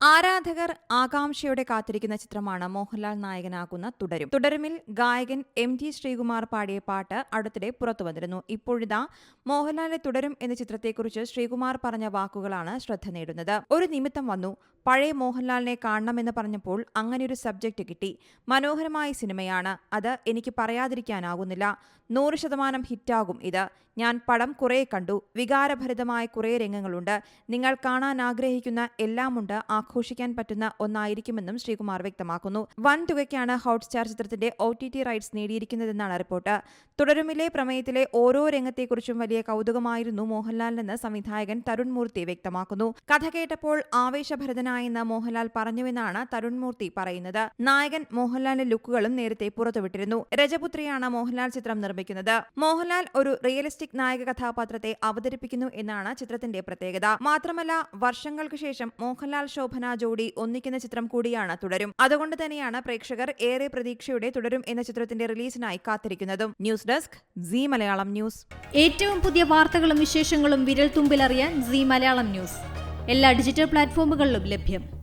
ആരാധകർ ആകാംക്ഷയോടെ കാത്തിരിക്കുന്ന ചിത്രമാണ് മോഹൻലാൽ നായകനാകുന്ന തുടരും. തുടരുമിൽ ഗായകൻ MT ശ്രീകുമാർ പാടിയ പാട്ട് അടുത്തിടെ പുറത്തുവന്നിരുന്നു. ഇപ്പോഴിതാ മോഹൻലാലിനെ തുടരും എന്ന ചിത്രത്തെക്കുറിച്ച് ശ്രീകുമാർ പറഞ്ഞ വാക്കുകളാണ് ശ്രദ്ധ നേടുന്നത്. ഒരു നിമിത്തം വന്നു, പഴയ മോഹൻലാലിനെ കാണണമെന്ന് പറഞ്ഞപ്പോൾ അങ്ങനെയൊരു സബ്ജക്റ്റ് കിട്ടി. മനോഹരമായ സിനിമയാണ് അത്, എനിക്ക് പറയാതിരിക്കാനാകുന്നില്ല. 100% ഹിറ്റാകും ഇത്. ഞാൻ പടം കുറേ കണ്ടു, വികാരഭരിതമായ കുറേ രംഗങ്ങളുണ്ട്. നിങ്ങൾ കാണാൻ ആഗ്രഹിക്കുന്ന എല്ലാമുണ്ട്, ആഘോഷിക്കാൻ പറ്റുന്ന ഒന്നായിരിക്കുമെന്നും ശ്രീകുമാർ വ്യക്തമാക്കുന്നു. വൻ തുകയ്ക്കാണ് ഹോട്ട്സ്റ്റാർ ചിത്രത്തിന്റെ OTT റൈറ്റ്സ് നേടിയിരിക്കുന്നതെന്നാണ് റിപ്പോർട്ട്. തുടരുമിലെ പ്രമേയത്തിലെ ഓരോ രംഗത്തെക്കുറിച്ചും വലിയ കൗതുകമായിരുന്നു മോഹൻലാലിനെന്ന് സംവിധായകൻ തരുൺ മൂർത്തി വ്യക്തമാക്കുന്നു. കഥ കേട്ടപ്പോൾ ആവേശഭരിതനായെന്ന് മോഹൻലാൽ പറഞ്ഞുവെന്നാണ് തരുൺ മൂർത്തി പറയുന്നത്. നായകൻ മോഹൻലാലിന്റെ ലുക്കുകളും നേരത്തെ പുറത്തുവിട്ടിരുന്നു. രജപുത്രിയാണ് മോഹൻലാൽ ചിത്രം നിർമ്മിക്കുന്നത്. മോഹൻലാൽ ഒരു റിയലിസ്റ്റിക് നായക കഥാപാത്രത്തെ അവതരിപ്പിക്കുന്നു എന്നാണ് ചിത്രത്തിന്റെ പ്രത്യേകത. മാത്രമല്ല, വർഷങ്ങൾക്ക് ശേഷം മോഹൻലാൽ ശോഭന ജോഡി ഒന്നിക്കുന്ന ചിത്രം കൂടിയാണ് തുടരും. അതുകൊണ്ട് തന്നെയാണ് പ്രേക്ഷകർ ഏറെ പ്രതീക്ഷയോടെ തുടരും എന്ന ചിത്രത്തിന്റെ റിലീസിനായി കാത്തിരിക്കുന്നതും. News desk Zee Malayalam news. ഏറ്റവും പുതിയ വാർത്തകളും വിശേഷങ്ങളും വിരൽ തുമ്പിലറിയാൻ സീ മലയാളം ന്യൂസ് എല്ലാ ഡിജിറ്റൽ പ്ലാറ്റ്ഫോമുകളിലും ലഭ്യം.